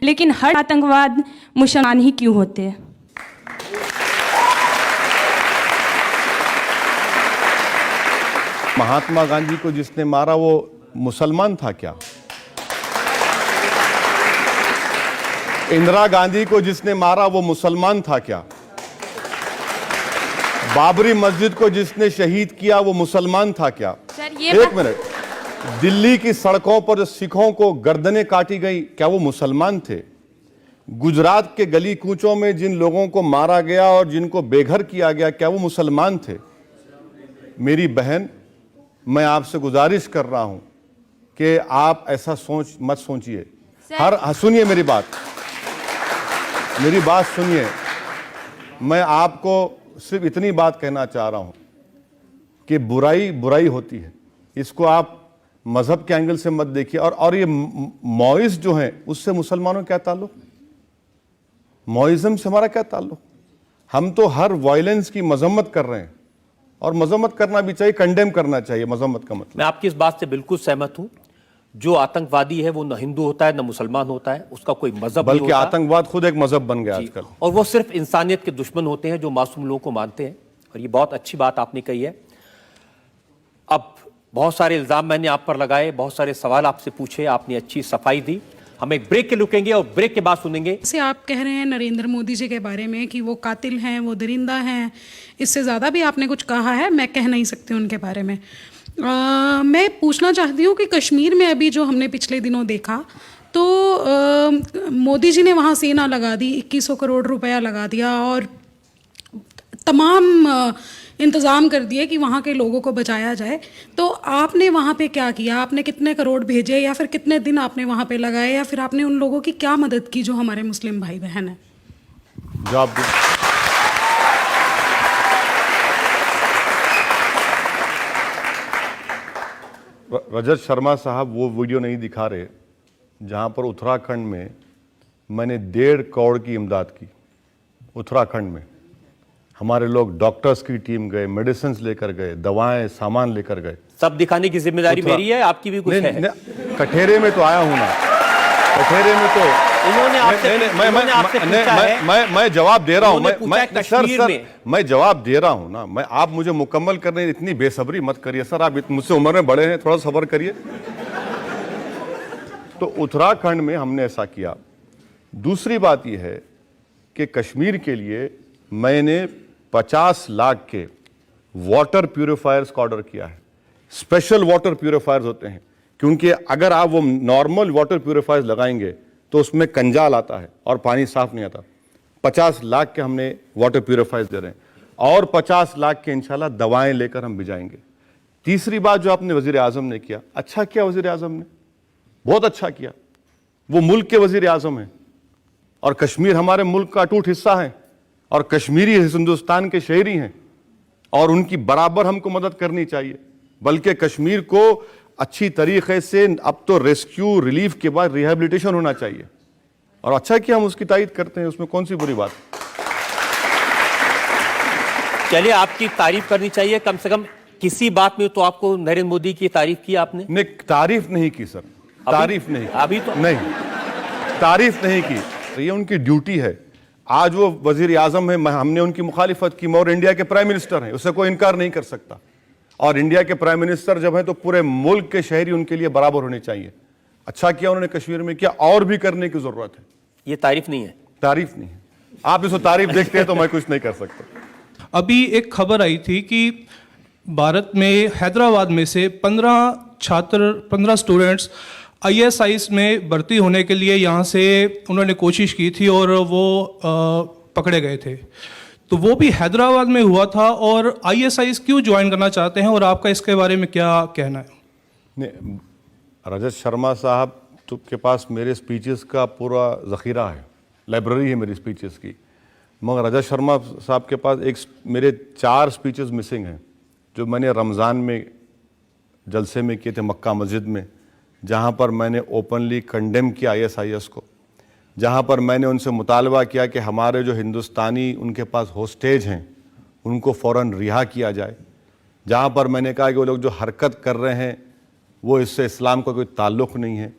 लेकिन हर आतंकवाद मुसलमान ही क्यों होते हैं? महात्मा गांधी को जिसने मारा वो मुसलमान था क्या? इंदिरा गांधी को जिसने मारा वो मुसलमान था क्या? बाबरी मस्जिद को जिसने शहीद किया वो मुसलमान था क्या? सर ये एक मिनट, दिल्ली की सड़कों पर जो सिखों को गर्दनें काटी गई क्या वो मुसलमान थे? गुजरात के गली कूचों में जिन लोगों को मारा गया और जिनको बेघर किया गया क्या वो मुसलमान थे? मेरी बहन, मैं आपसे गुजारिश कर रहा हूं कि आप ऐसा मत सोचिए। सुनिए मेरी बात सुनिए। मैं आपको सिर्फ इतनी बात कहना चाह रहा हूं कि बुराई बुराई होती है, इसको आप मजहब के एंगल से मत देखिए। और ये मौइज जो है उससे मुसलमानों का क्या ताल्लुक? मौइज्म से हमारा क्या ताल्लुक? हम तो हर वायलेंस की मजम्मत कर रहे हैं और मजम्मत करना भी चाहिए, कंडेम करना चाहिए। मजम्मत का मतलब, मैं आपकी इस बात से बिल्कुल सहमत हूं। जो आतंकवादी है वो न हिंदू होता है न मुसलमान होता है, उसका कोई मजहब नहीं होता। बल्कि आतंकवाद खुद एक मजहब बन गया आजकल, और वो सिर्फ इंसानियत के दुश्मन होते हैं जो मासूम लोगों को मानते हैं। और ये बहुत अच्छी बात आपने कही है। अब बहुत सारे इल्जाम मैंने आप पर लगाए, बहुत सारे सवाल आपसे पूछे, आपने अच्छी सफाई दी। हम एक ब्रेक के रुकेंगे और ब्रेक के बाद सुनेंगे। जैसे आप कह रहे हैं नरेंद्र मोदी जी के बारे में कि वो कातिल हैं, वो दरिंदा हैं, इससे ज़्यादा भी आपने कुछ कहा है, मैं कह नहीं सकती उनके बारे में। मैं पूछना चाहती हूँ कि कश्मीर में अभी जो हमने पिछले दिनों देखा तो मोदी जी ने वहाँ सेना लगा दी, 2100 करोड़ रुपया लगा दिया और तमाम इंतज़ाम कर दिए कि वहाँ के लोगों को बचाया जाए। तो आपने वहाँ पे क्या किया? आपने कितने करोड़ भेजे या फिर कितने दिन आपने वहाँ पे लगाए या फिर आपने उन लोगों की क्या मदद की जो हमारे मुस्लिम भाई बहन हैं? जवाब दो। रजत शर्मा साहब वो वीडियो नहीं दिखा रहे जहाँ पर उत्तराखंड में मैंने 1.5 करोड़ की इमदाद की। उत्तराखंड में हमारे लोग डॉक्टर्स की टीम गए, मेडिसिन लेकर गए, दवाएं सामान लेकर गए। सब दिखाने की जिम्मेदारी मेरी है, आपकी भी कुछ है? कठेरे में तो आया हूं ना, कठेरे में तो इन्होंने आपसे पूछा है। मैं जवाब दे रहा हूं। सर मैं जवाब दे रहा हूं ना। आप मुझे मुकम्मल करने इतनी बेसब्री मत करिए सर। आप मुझसे उम्र में बड़े हैं, थोड़ा सब्र करिए। तो उत्तराखंड में हमने ऐसा किया। दूसरी बात यह है कि कश्मीर के लिए मैंने 50 लाख के वाटर प्यूरिफायर्स का ऑर्डर किया है। स्पेशल वाटर प्यूरिफायर्स होते हैं, क्योंकि अगर आप वो नॉर्मल वाटर प्यूरिफायर्स लगाएंगे तो उसमें कंजाल आता है और पानी साफ नहीं आता। 50 लाख के हमने वाटर प्यूरिफायर्स दे रहे हैं और 50 लाख के इंशाल्लाह दवाएं लेकर हम भिजाएंगे। तीसरी बात जो आपने वजीर आजम ने किया, अच्छा किया वजीर आजम ने, बहुत अच्छा किया। वो मुल्क के वजीर आजम हैं और कश्मीर हमारे मुल्क का अटूट हिस्सा है और कश्मीरी हिंदुस्तान के शहरी हैं और उनकी बराबर हमको मदद करनी चाहिए। बल्कि कश्मीर को अच्छी तरीके से अब तो रेस्क्यू रिलीफ के बाद रिहेबिलिटेशन होना चाहिए और अच्छा कि हम उसकी तारीफ करते हैं, उसमें कौन सी बुरी बात? चलिए, आपकी तारीफ करनी चाहिए कम से कम किसी बात में। तो आपको नरेंद्र मोदी की तारीफ की आपने? नहीं, तारीफ नहीं की सर, तारीफ नहीं, अभी तो नहीं, तारीफ नहीं की। तो ये उनकी ड्यूटी है। आज वो वजीर आजम है, हमने उनकी मुखालिफत की, और इंडिया के प्राइम मिनिस्टर हैं, उससे कोई इनकार नहीं कर सकता। और इंडिया के प्राइम मिनिस्टर जब है तो पूरे मुल्क के शहरी उनके लिए बराबर होने चाहिए। अच्छा किया उन्होंने कश्मीर में किया, और भी करने की जरूरत है। ये तारीफ नहीं है? तारीफ नहीं है। आप इसको तारीफ देखते हैं तो मैं कुछ नहीं कर सकता। अभी एक खबर आई थी कि भारत में हैदराबाद में से 15 स्टूडेंट्स ISIS में भर्ती होने के लिए यहाँ से उन्होंने कोशिश की थी और वो पकड़े गए थे। तो वो भी हैदराबाद में हुआ था। और ISIS क्यों ज्वाइन करना चाहते हैं और आपका इसके बारे में क्या कहना है? नहीं, रजत शर्मा साहब तो के पास मेरे स्पीचेस का पूरा ज़ख़ीरा है, लाइब्रेरी है मेरी स्पीचेस की। मगर रजत शर्मा साहब के पास मेरे 4 स्पीचेस मिसिंग हैं जो मैंने रमज़ान में जलसे में किए थे मक्का मस्जिद में, जहाँ पर मैंने ओपनली कंडेम किया ISIS को, जहाँ पर मैंने उनसे मुतालबा किया कि हमारे जो हिंदुस्तानी उनके पास होस्टेज हैं उनको फ़ौरन रिहा किया जाए, जहाँ पर मैंने कहा कि वो लोग जो हरकत कर रहे हैं वो इससे इस्लाम का कोई ताल्लुक़ नहीं है।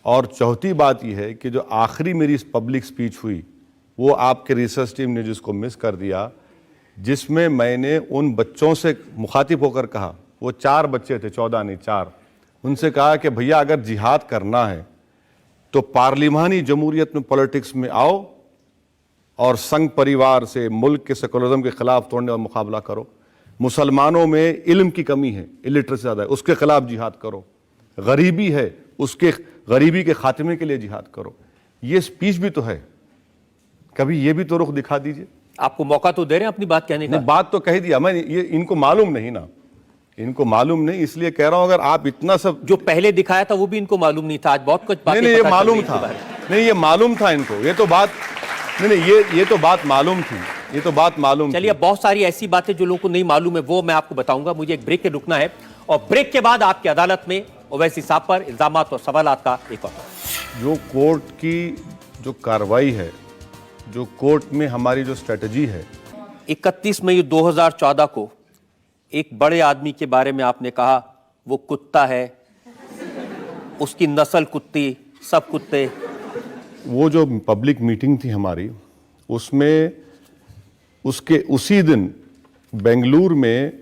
और चौथी बात यह है कि जो आखिरी मेरी पब्लिक स्पीच हुई वो आपके रिसर्च टीम ने जिसको मिस कर दिया, जिसमें मैंने उन बच्चों से मुखातिब होकर कहा, वो 4 बच्चे थे, 14 नहीं 4, उनसे कहा कि भैया अगर जिहाद करना है तो पार्लिमानी जमहूरियत में पॉलिटिक्स में आओ और संघ परिवार से मुल्क के सेकुलरिज्म के खिलाफ तोड़ने और मुकाबला करो। मुसलमानों में इल्म की कमी है, इलिटरेसी ज़्यादा है, उसके खिलाफ जिहाद करो। गरीबी है, उसके गरीबी के खात्मे के लिए जिहाद करो। ये स्पीच भी तो है, कभी ये भी तो रुख दिखा दीजिए। आपको मौका तो दे रहे हैं अपनी बात कहने का। बात तो कह दिया मैं, ये इनको मालूम नहीं ना, इनको मालूम नहीं, इसलिए कह रहा हूं अगर आप इतना सब जो पहले दिखाया था वो भी इनको मालूम नहीं था, आज बहुत कुछ बातें नहीं, ये पता चल मालूम रही हैं था, इसके बारे में। नहीं ये मालूम था इनको, ये तो बात नहीं, ये तो बात मालूम थी, ये तो बात मालूम चलिए, अब बहुत सारी ऐसी बातें जो लोगों को नहीं मालूम है वो मैं आपको बताऊंगा। मुझे एक ब्रेक के रुकना है और ब्रेक के बाद आपकी अदालत में ओवैसी साहब पर इल्जामात और सवालात का एक और। जो कोर्ट की जो कार्रवाई है, जो कोर्ट में हमारी जो स्ट्रेटजी है, 31 मई 2014 को एक बड़े आदमी के बारे में आपने कहा वो कुत्ता है, उसकी नस्ल कुत्ती, सब कुत्ते। वो जो पब्लिक मीटिंग थी हमारी, उसमें उसके उसी दिन बेंगलुरु में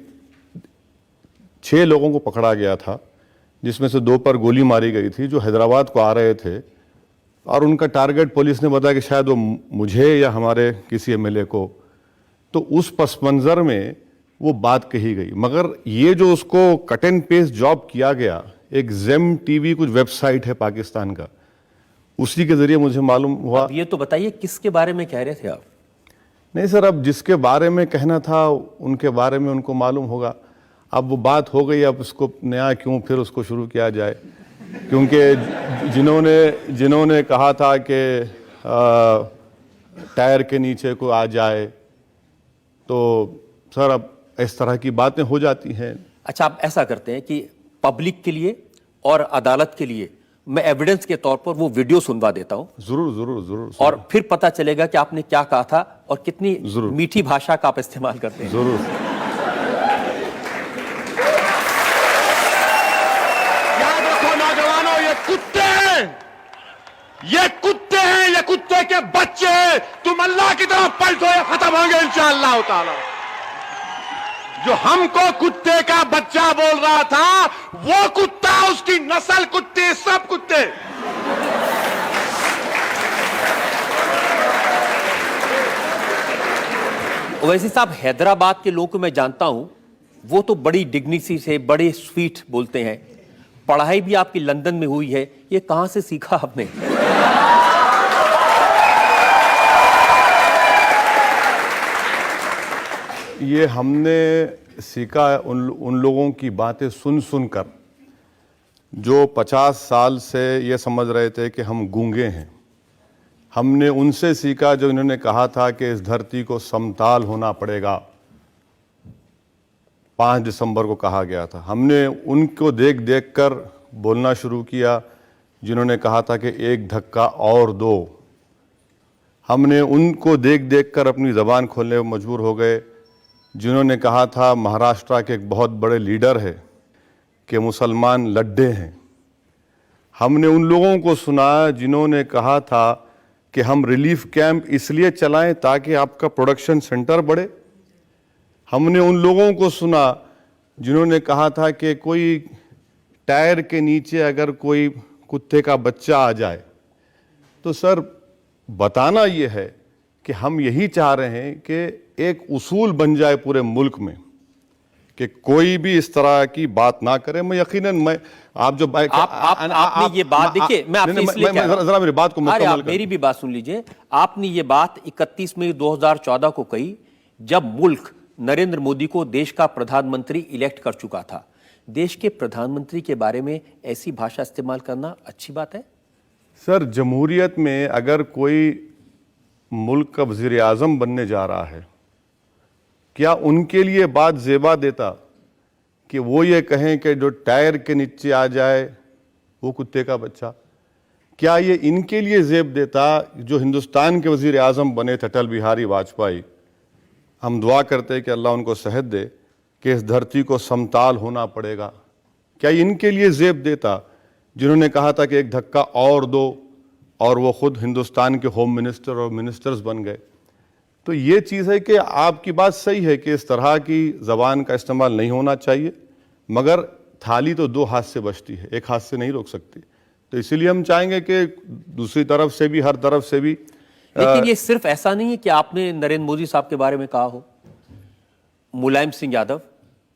6 लोगों को पकड़ा गया था, जिसमें से 2 पर गोली मारी गई थी, जो हैदराबाद को आ रहे थे, और उनका टारगेट पुलिस ने बताया कि शायद वो मुझे या हमारे किसी एमएलए को। तो उस पस मंज़र में वो बात कही गई, मगर ये जो उसको कट एंड पेस्ट जॉब किया गया, एक जेम टीवी कुछ वेबसाइट है पाकिस्तान का, उसी के जरिए मुझे मालूम हुआ। अब ये तो बताइए किसके बारे में कह रहे थे आप? नहीं सर, अब जिसके बारे में कहना था उनके बारे में उनको मालूम होगा। अब वो बात हो गई, अब उसको नया क्यों फिर उसको शुरू किया जाए, क्योंकि जिन्होंने कहा था कि टायर के नीचे को आ जाए, तो सर अब इस तरह की बातें हो जाती हैं। अच्छा, आप ऐसा करते हैं कि पब्लिक के लिए और अदालत के लिए मैं एविडेंस के तौर पर वो वीडियो सुनवा देता हूं, जरूर जरूर जरूर, और फिर पता चलेगा कि आपने क्या कहा था और कितनी जरूर। मीठी भाषा का आप इस्तेमाल करते हैं। जरूर। याद रखो नौजवानों, ये कुत्ते हैं, ये कुत्ते हैं, ये कुत्ते के बच्चे हैं। तुम अल्लाह की तरफ पलटो, ये खत्म होंगे इंशाअल्लाह ताला। जो हमको कुत्ते का बच्चा बोल रहा था, वो कुत्ता, उसकी नस्ल कुत्ते, सब कुत्ते। ओवैसी साहब, हैदराबाद के लोगों को मैं जानता हूं, वो तो बड़ी डिग्निटी से, बड़े स्वीट बोलते हैं। पढ़ाई भी आपकी लंदन में हुई है, ये कहां से सीखा आपने? ये हमने सीखा उन लोगों की बातें सुन सुनकर, जो 50 साल से ये समझ रहे थे कि हम गूंगे हैं। हमने उनसे सीखा जो इन्होंने कहा था कि इस धरती को समताल होना पड़ेगा, 5 दिसंबर को कहा गया था। हमने उनको देख देख कर बोलना शुरू किया जिन्होंने कहा था कि एक धक्का और दो। हमने उनको देख देख कर अपनी ज़बान खोलने में मजबूर हो गए जिन्होंने कहा था महाराष्ट्र के एक बहुत बड़े लीडर है कि मुसलमान लड्डे हैं। हमने उन लोगों को सुना जिन्होंने कहा था कि हम रिलीफ कैंप इसलिए चलाएं ताकि आपका प्रोडक्शन सेंटर बढ़े। हमने उन लोगों को सुना जिन्होंने कहा था कि कोई टायर के नीचे अगर कोई कुत्ते का बच्चा आ जाए तो सर बताना ये है कि हम यही चाह रहे हैं कि एक उसूल बन जाए पूरे मुल्क में कि कोई भी इस तरह की बात ना करे। मैं यकीनन मैं आप जो आपने ये बात देखिए, मैं आपसे इसलिए कह रहा हूं, जरा मेरी बात को मुकम्मल आप मेरी भी बात सुन लीजिए। आपने ये बात 31 मई 2014 को कही जब मुल्क नरेंद्र मोदी को देश का प्रधानमंत्री इलेक्ट कर चुका था। देश के प्रधानमंत्री के बारे में ऐसी भाषा इस्तेमाल करना अच्छी बात है? सर, जमहूरियत में अगर कोई मुल्क का वज़ीर आज़म बनने जा रहा है, क्या उनके लिए बात ज़ेबा देता कि वो ये कहें कि जो टायर के नीचे आ जाए वो कुत्ते का बच्चा? क्या ये इनके लिए ज़ेब देता जो हिंदुस्तान के वज़ीर आज़म बने थे अटल बिहारी वाजपेयी? हम दुआ करते कि अल्लाह उनको सेहत दे कि इस धरती को समताल होना पड़ेगा। क्या इनके लिए ज़ेब देता जिन्होंने कहा था कि एक धक्का और दो, और वो खुद हिंदुस्तान के होम मिनिस्टर और मिनिस्टर्स बन गए। तो ये चीज़ है कि आपकी बात सही है कि इस तरह की ज़बान का इस्तेमाल नहीं होना चाहिए, मगर थाली तो दो हाथ से बचती है, एक हाथ से नहीं रोक सकती। तो इसीलिए हम चाहेंगे कि दूसरी तरफ से भी, हर तरफ से भी। लेकिन ये सिर्फ ऐसा नहीं है कि आपने नरेंद्र मोदी साहब के बारे में कहा हो, मुलायम सिंह यादव,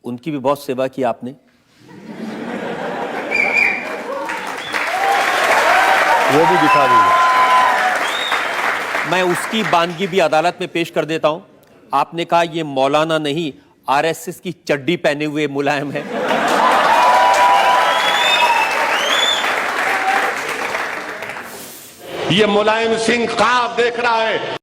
उनकी भी बहुत सेवा की आपने। वो भी दिखा दीजिए। मैं उसकी बानगी भी अदालत में पेश कर देता हूं। आपने कहा ये मौलाना नहीं, आरएसएस की चड्डी पहने हुए मुलायम है। ये मुलायम सिंह ख्वाब देख रहा है।